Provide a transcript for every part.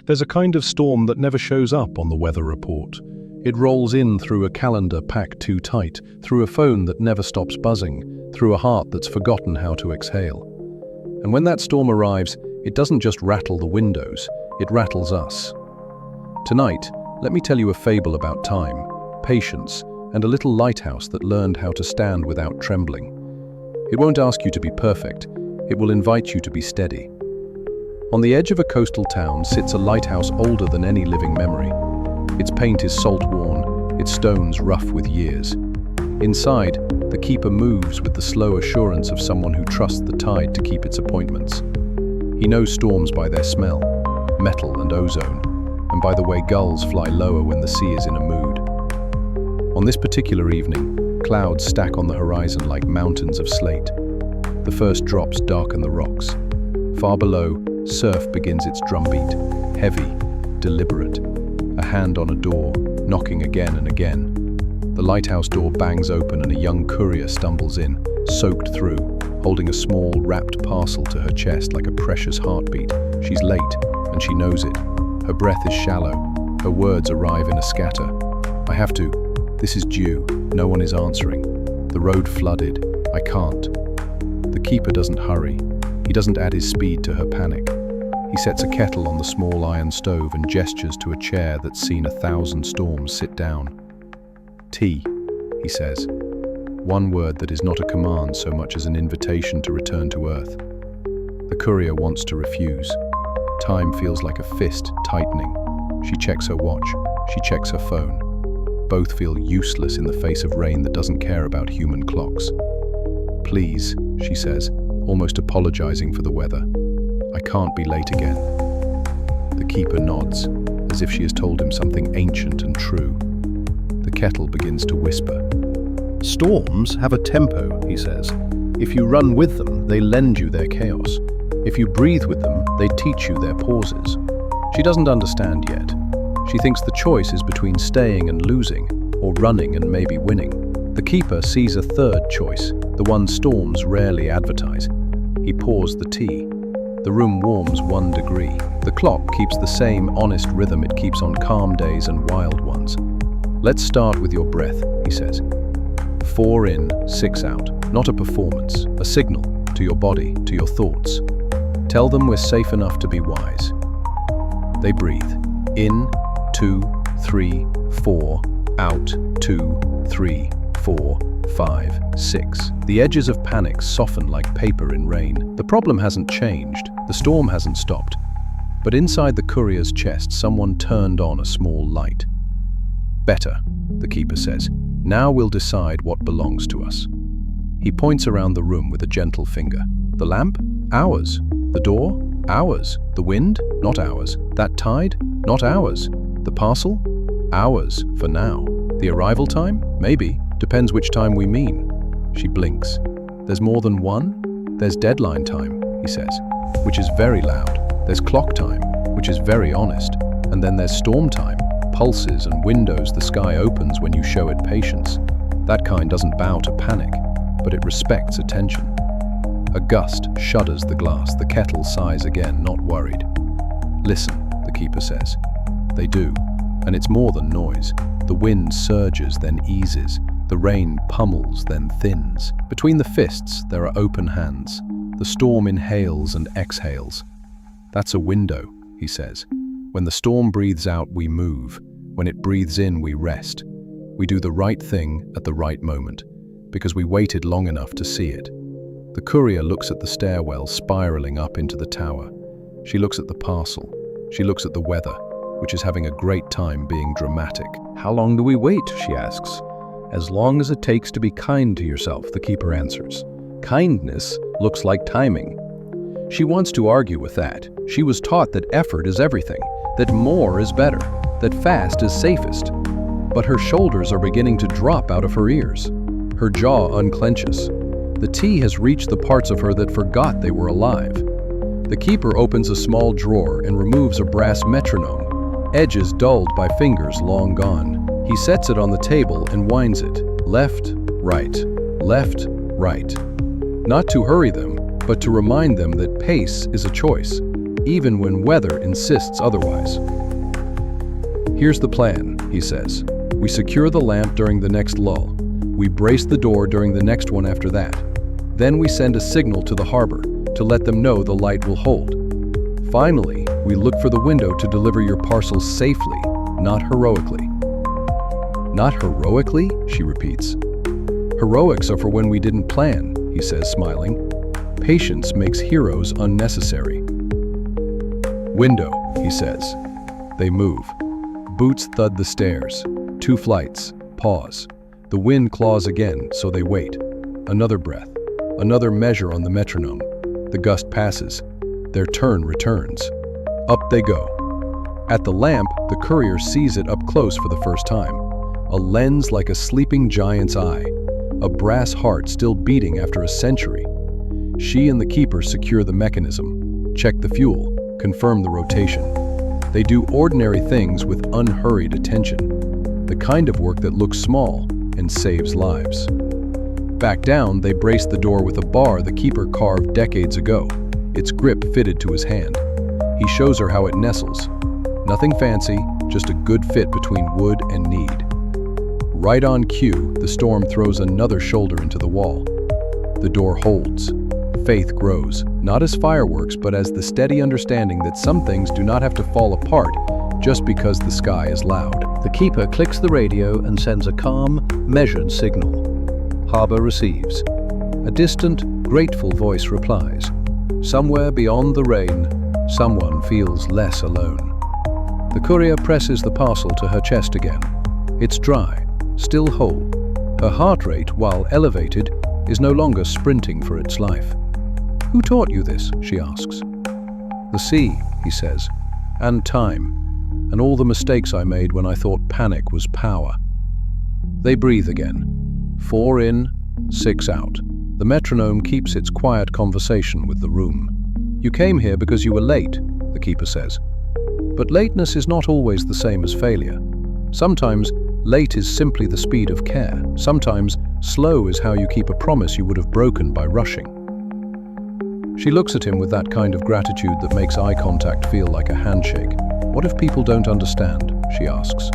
There's a kind of storm that never shows up on the weather report. It rolls in through a calendar packed too tight, through a phone that never stops buzzing, through a heart that's forgotten how to exhale. And when that storm arrives, it doesn't just rattle the windows, it rattles us. Tonight, let me tell you a fable about time, patience, and a little lighthouse that learned how to stand without trembling. It won't ask you to be perfect, it will invite you to be steady. On the edge of a coastal town sits a lighthouse older than any living memory. Its paint is salt-worn, its stones rough with years. Inside, the keeper moves with the slow assurance of someone who trusts the tide to keep its appointments. He knows storms by their smell, metal and ozone, and by the way gulls fly lower when the sea is in a mood. On this particular evening, clouds stack on the horizon like mountains of slate. The first drops darken the rocks. Far below, surf begins its drumbeat, heavy, deliberate. A hand on a door, knocking again and again. The lighthouse door bangs open and a young courier stumbles in, soaked through, holding a small, wrapped parcel to her chest like a precious heartbeat. She's late, and she knows it. Her breath is shallow. Her words arrive in a scatter. I have to. This is due. No one is answering. The road flooded. I can't. The keeper doesn't hurry. He doesn't add his speed to her panic. He sets a kettle on the small iron stove and gestures to a chair that's seen 1,000 storms. Sit down. Tea, he says. One word that is not a command so much as an invitation to return to earth. The courier wants to refuse. Time feels like a fist tightening. She checks her watch. She checks her phone. Both feel useless in the face of rain that doesn't care about human clocks. Please, she says, almost apologizing for the weather. I can't be late again. The keeper nods, as if she has told him something ancient and true. The kettle begins to whisper. Storms have a tempo, he says. If you run with them, they lend you their chaos. If you breathe with them, they teach you their pauses. She doesn't understand yet. She thinks the choice is between staying and losing, or running and maybe winning. The keeper sees a third choice, the one storms rarely advertise. He pours the tea. The room warms 1 degree. The clock keeps the same honest rhythm it keeps on calm days and wild ones. Let's start with your breath, he says. 4 in, 6 out. Not a performance, a signal to your body, to your thoughts. Tell them we're safe enough to be wise. They breathe. In, 2, 3, 4. Out, 2, 3, 4, 5, 6. The edges of panic soften like paper in rain. The problem hasn't changed. The storm hasn't stopped. But inside the courier's chest, someone turned on a small light. Better, the keeper says. Now we'll decide what belongs to us. He points around the room with a gentle finger. The lamp? Ours. The door? Ours. The wind? Not ours. That tide? Not ours. The parcel? Ours, for now. The arrival time? Maybe. Depends which time we mean. She blinks. There's more than one? There's deadline time, he says, which is very loud. There's clock time, which is very honest. And then there's storm time, pulses and windows the sky opens when you show it patience. That kind doesn't bow to panic, but it respects attention. A gust shudders the glass. The kettle sighs again, not worried. Listen, the keeper says. They do, and it's more than noise. The wind surges, then eases. The rain pummels, then thins. Between the fists, there are open hands. The storm inhales and exhales. That's a window, he says. When the storm breathes out, we move. When it breathes in, we rest. We do the right thing at the right moment, because we waited long enough to see it. The courier looks at the stairwell spiraling up into the tower. She looks at the parcel. She looks at the weather, which is having a great time being dramatic. How long do we wait, she asks. As long as it takes to be kind to yourself, the keeper answers. Kindness looks like timing. She wants to argue with that. She was taught that effort is everything, that more is better, that fast is safest. But her shoulders are beginning to drop out of her ears. Her jaw unclenches. The tea has reached the parts of her that forgot they were alive. The keeper opens a small drawer and removes a brass metronome, edges dulled by fingers long gone. He sets it on the table and winds it. Left, right, left, right. Not to hurry them, but to remind them that pace is a choice. even when weather insists otherwise. "Here's the plan," he says. "We secure the lamp during the next lull. We brace the door during the next one after that. Then we send a signal to the harbor to let them know the light will hold. Finally, we look for the window to deliver your parcels safely, not heroically." "Not heroically?" she repeats. "Heroics are for when we didn't plan," he says, smiling. "Patience makes heroes unnecessary." "Window," he says. They move. Boots thud the stairs. 2 flights. Pause. The wind claws again, so they wait. Another breath. Another measure on the metronome. The gust passes. Their turn returns. Up they go. At the lamp, the courier sees it up close for the first time. A lens like a sleeping giant's eye. A brass heart still beating after a century. She and the keeper secure the mechanism, check the fuel, confirm the rotation. They do ordinary things with unhurried attention, the kind of work that looks small and saves lives. Back down, they brace the door with a bar the keeper carved decades ago, its grip fitted to his hand. He shows her how it nestles. Nothing fancy, just a good fit between wood and need. Right on cue, the storm throws another shoulder into the wall. The door holds. Faith grows, not as fireworks, but as the steady understanding that some things do not have to fall apart just because the sky is loud. The keeper clicks the radio and sends a calm, measured signal. Harbor receives. A distant, grateful voice replies. Somewhere beyond the rain, someone feels less alone. The courier presses the parcel to her chest again. It's dry, still whole. Her heart rate, while elevated, is no longer sprinting for its life. "Who taught you this?" she asks. "The sea," he says, "and time, and all the mistakes I made when I thought panic was power." They breathe again. 4 in, 6 out. The metronome keeps its quiet conversation with the room. "You came here because you were late," the keeper says. But lateness is not always the same as failure. Sometimes late is simply the speed of care. Sometimes slow is how you keep a promise you would have broken by rushing. She looks at him with that kind of gratitude that makes eye contact feel like a handshake. "What if people don't understand?" she asks.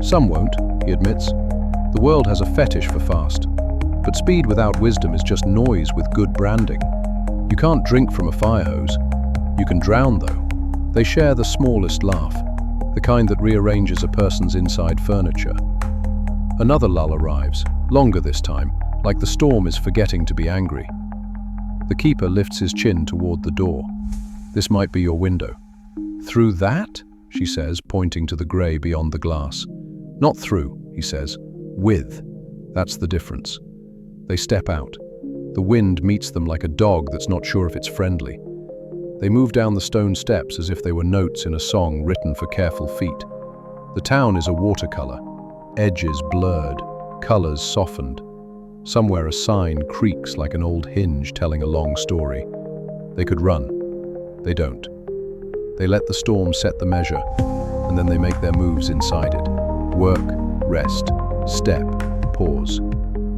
"Some won't," he admits. "The world has a fetish for fast. But speed without wisdom is just noise with good branding. You can't drink from a fire hose. You can drown, though." They share the smallest laugh, the kind that rearranges a person's inside furniture. Another lull arrives, longer this time, like the storm is forgetting to be angry. The keeper lifts his chin toward the door. "This might be your window." "Through that?" she says, pointing to the grey beyond the glass. "Not through," he says. "With. That's the difference." They step out. The wind meets them like a dog that's not sure if it's friendly. They move down the stone steps as if they were notes in a song written for careful feet. The town is a watercolor. Edges blurred, colors softened. Somewhere a sign creaks like an old hinge telling a long story. They could run. They don't. They let the storm set the measure, and then they make their moves inside it. Work, rest, step, pause,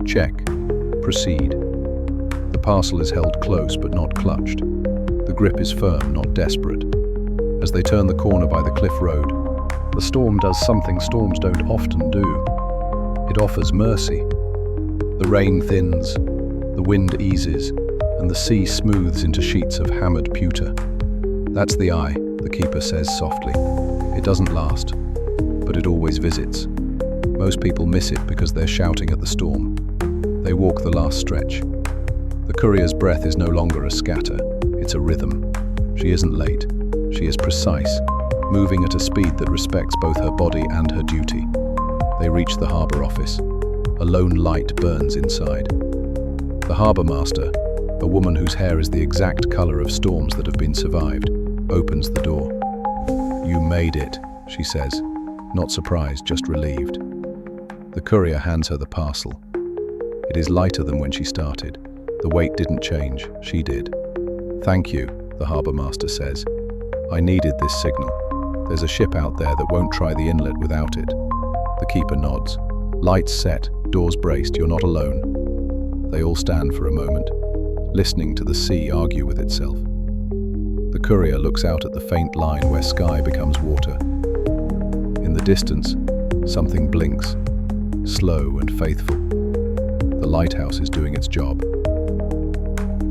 check, proceed. The parcel is held close but not clutched. The grip is firm, not desperate. As they turn the corner by the cliff road, the storm does something storms don't often do. It offers mercy. The rain thins, the wind eases, and the sea smooths into sheets of hammered pewter. "That's the eye," the keeper says softly. "It doesn't last, but it always visits. Most people miss it because they're shouting at the storm." They walk the last stretch. The courier's breath is no longer a scatter, it's a rhythm. She isn't late, she is precise, moving at a speed that respects both her body and her duty. They reach the harbour office. A lone light burns inside. The harbour master, a woman whose hair is the exact colour of storms that have been survived, opens the door. "You made it," she says, not surprised, just relieved. The courier hands her the parcel. It is lighter than when she started. The weight didn't change, she did. "Thank you," the harbour master says. "I needed this signal. There's a ship out there that won't try the inlet without it." The keeper nods. Lights set, doors braced, you're not alone. They all stand for a moment, listening to the sea argue with itself. The courier looks out at the faint line where sky becomes water. In the distance, something blinks, slow and faithful. The lighthouse is doing its job.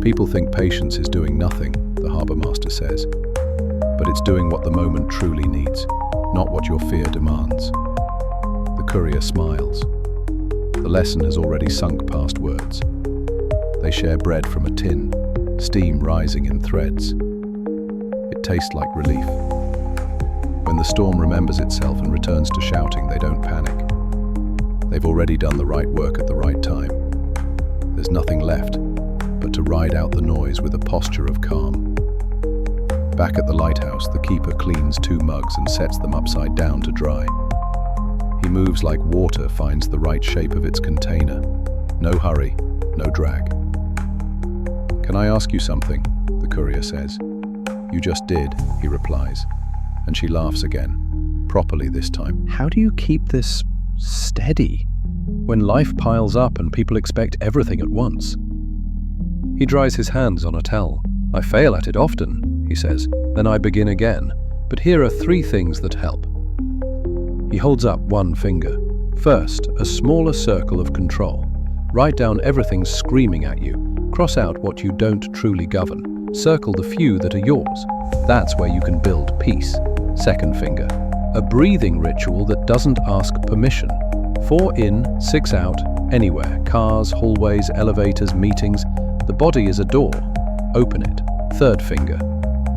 People think patience is doing nothing, the harbour master says, but it's doing what the moment truly needs, not what your fear demands. The courier smiles. The lesson has already sunk past words. They share bread from a tin, steam rising in threads. It tastes like relief. When the storm remembers itself and returns to shouting, they don't panic. They've already done the right work at the right time. There's nothing left but to ride out the noise with a posture of calm. Back at the lighthouse, the keeper cleans 2 mugs and sets them upside down to dry. He moves like water finds the right shape of its container. No hurry, no drag. "Can I ask you something?" the courier says. "You just did," he replies, and she laughs again, properly this time. How do you keep this steady when life piles up and people expect everything at once? He dries his hands on a towel. "I fail at it often," he says. "Then I begin again. But here are 3 things that help." He holds up 1 finger. First, a smaller circle of control. Write down everything screaming at you. Cross out what you don't truly govern. Circle the few that are yours. That's where you can build peace. Second finger, a breathing ritual that doesn't ask permission. 4 in, 6 out, anywhere. Cars, hallways, elevators, meetings. The body is a door. Open it. Third finger,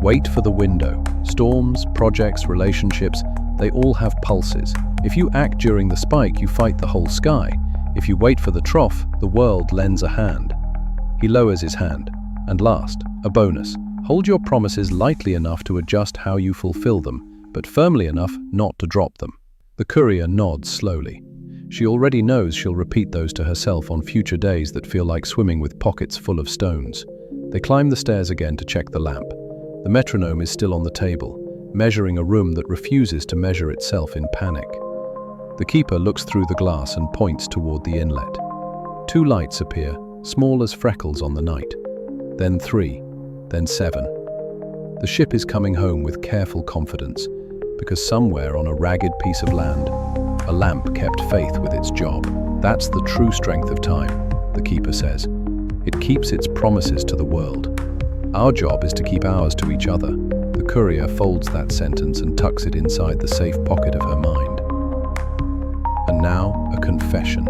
wait for the window. Storms, projects, relationships, they all have pulses. If you act during the spike, you fight the whole sky. If you wait for the trough, the world lends a hand. He lowers his hand. And last, a bonus. Hold your promises lightly enough to adjust how you fulfill them, but firmly enough not to drop them. The courier nods slowly. She already knows she'll repeat those to herself on future days that feel like swimming with pockets full of stones. They climb the stairs again to check the lamp. The metronome is still on the table, measuring a room that refuses to measure itself in panic. The keeper looks through the glass and points toward the inlet. 2 lights appear, small as freckles on the night. Then 3, then 7. The ship is coming home with careful confidence, because somewhere on a ragged piece of land, a lamp kept faith with its job. That's the true strength of time, the keeper says. It keeps its promises to the world. Our job is to keep ours to each other. The courier folds that sentence and tucks it inside the safe pocket of her mind. And now, a confession.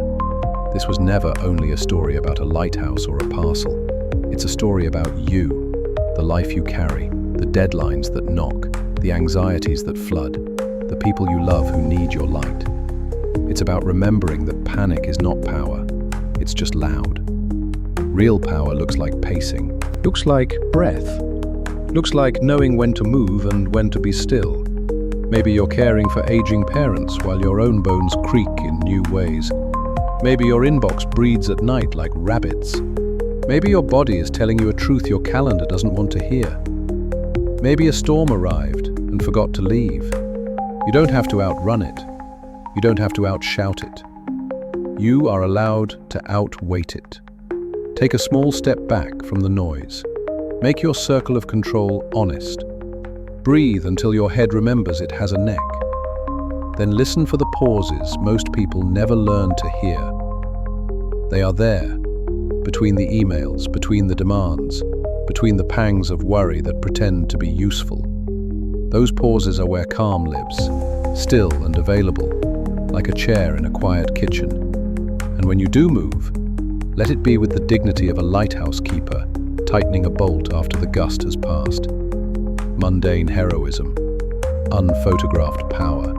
This was never only a story about a lighthouse or a parcel. It's a story about you, the life you carry, the deadlines that knock, the anxieties that flood, the people you love who need your light. It's about remembering that panic is not power, it's just loud. Real power looks like pacing. Looks like breath. Looks like knowing when to move and when to be still. Maybe you're caring for aging parents while your own bones creak in new ways. Maybe your inbox breathes at night like rabbits. Maybe your body is telling you a truth your calendar doesn't want to hear. Maybe a storm arrived and forgot to leave. You don't have to outrun it. You don't have to outshout it. You are allowed to outwait it. Take a small step back from the noise. Make your circle of control honest. Breathe until your head remembers it has a neck. Then listen for the pauses most people never learn to hear. They are there, between the emails, between the demands, between the pangs of worry that pretend to be useful. Those pauses are where calm lives, still and available, like a chair in a quiet kitchen. And when you do move, let it be with the dignity of a lighthouse keeper, tightening a bolt after the gust has passed. Mundane heroism, unphotographed power.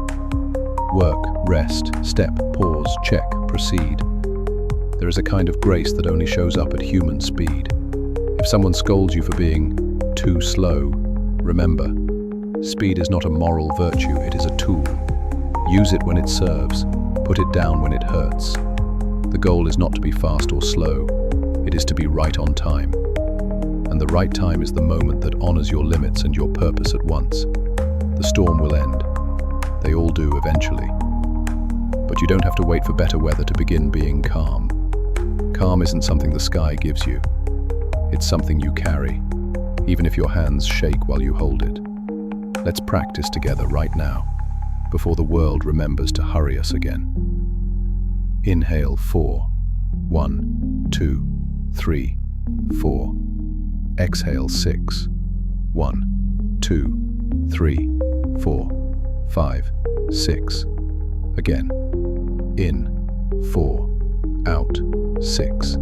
Work, rest, step, pause, check, proceed. There is a kind of grace that only shows up at human speed. If someone scolds you for being too slow, remember, speed is not a moral virtue, it is a tool. Use it when it serves, put it down when it hurts. The goal is not to be fast or slow, it is to be right on time. And the right time is the moment that honors your limits and your purpose at once. The storm will end. They all do eventually. But you don't have to wait for better weather to begin being calm. Calm isn't something the sky gives you. It's something you carry. even if your hands shake while you hold it. Let's practice together right now, before the world remembers to hurry us again. Inhale 4. 1, 2, 3, 4. Exhale 6. 1, 2, 3, 4, 5, 6. Again. In 4. Out 6.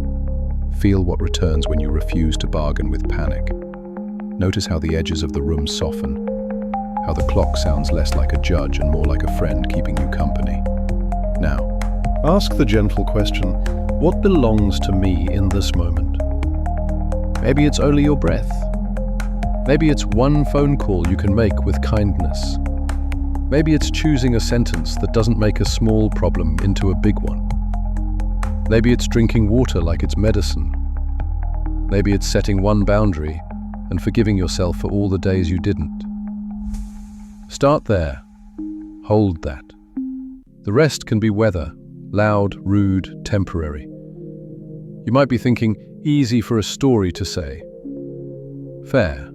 Feel what returns when you refuse to bargain with panic. Notice how the edges of the room soften, how the clock sounds less like a judge and more like a friend keeping you company. Now, ask the gentle question, what belongs to me in this moment? Maybe it's only your breath. Maybe it's one phone call you can make with kindness. Maybe it's choosing a sentence that doesn't make a small problem into a big one. Maybe it's drinking water like it's medicine. Maybe it's setting one boundary and forgiving yourself for all the days you didn't. Start there. Hold that. The rest can be weather, loud, rude, temporary. You might be thinking, easy for a story to say. Fair.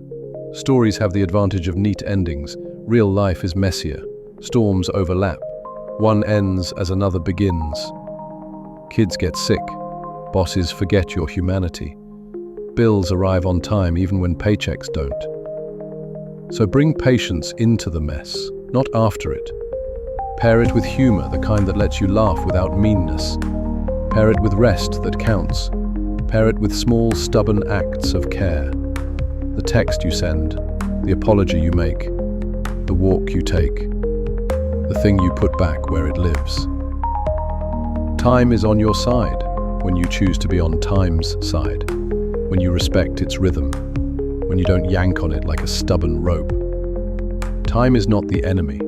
Stories have the advantage of neat endings. Real life is messier. Storms overlap. One ends as another begins. Kids get sick. Bosses forget your humanity. Bills arrive on time even when paychecks don't. So bring patience into the mess, not after it. Pair it with humor, the kind that lets you laugh without meanness. Pair it with rest that counts. Pair it with small, stubborn acts of care. The text you send, the apology you make, the walk you take, the thing you put back where it lives. Time is on your side when you choose to be on time's side, when you respect its rhythm, when you don't yank on it like a stubborn rope. Time is not the enemy,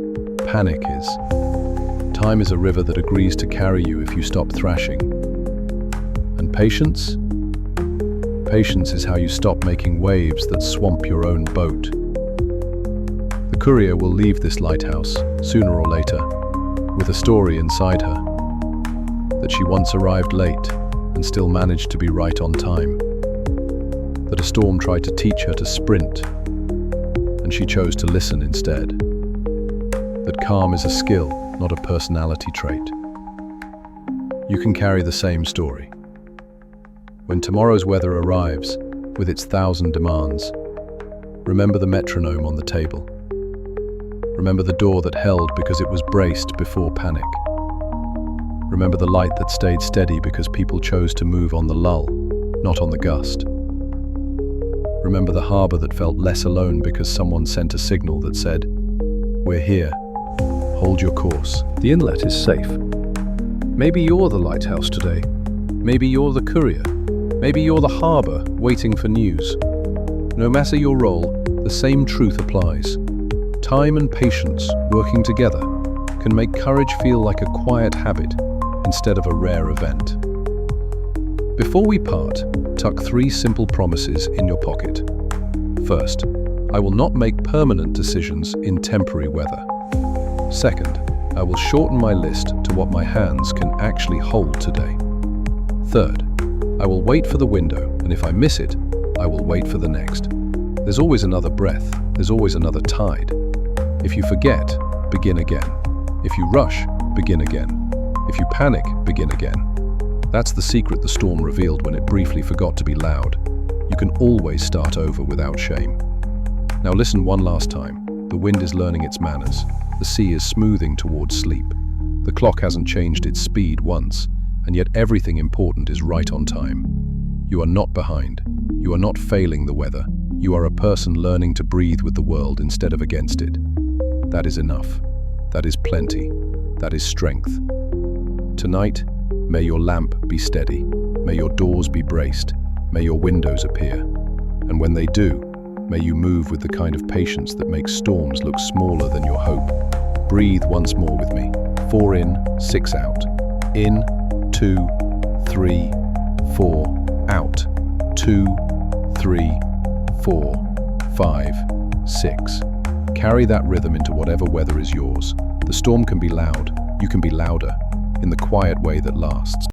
panic is. Time is a river that agrees to carry you if you stop thrashing. And patience? Patience is how you stop making waves that swamp your own boat. The courier will leave this lighthouse, sooner or later, with a story inside her, that she once arrived late and still managed to be right on time, that a storm tried to teach her to sprint, and she chose to listen instead, that calm is a skill, not a personality trait. You can carry the same story. When tomorrow's weather arrives, with its 1,000 demands, remember the metronome on the table. Remember the door that held because it was braced before panic. Remember the light that stayed steady because people chose to move on the lull, not on the gust. Remember the harbor that felt less alone because someone sent a signal that said, "We're here. Hold your course." The inlet is safe. Maybe you're the lighthouse today. Maybe you're the courier. Maybe you're the harbor waiting for news. No matter your role, the same truth applies. Time and patience working together can make courage feel like a quiet habit instead of a rare event. Before we part, tuck 3 simple promises in your pocket. First, I will not make permanent decisions in temporary weather. Second, I will shorten my list to what my hands can actually hold today. Third, I will wait for the window, and if I miss it, I will wait for the next. There's always another breath, there's always another tide. If you forget, begin again. If you rush, begin again. If you panic, begin again. That's the secret the storm revealed when it briefly forgot to be loud. You can always start over without shame. Now listen one last time. The wind is learning its manners. The sea is smoothing towards sleep. The clock hasn't changed its speed once, and yet everything important is right on time. You are not behind. You are not failing the weather. You are a person learning to breathe with the world instead of against it. That is enough. That is plenty. That is strength. Tonight, may your lamp be steady. May your doors be braced. May your windows appear. And when they do, may you move with the kind of patience that makes storms look smaller than your hope. Breathe once more with me. 4 in, 6 out. In, 2, 3, 4, out. 2, 3, 4, 5, 6. Carry that rhythm into whatever weather is yours. The storm can be loud, you can be louder, in the quiet way that lasts.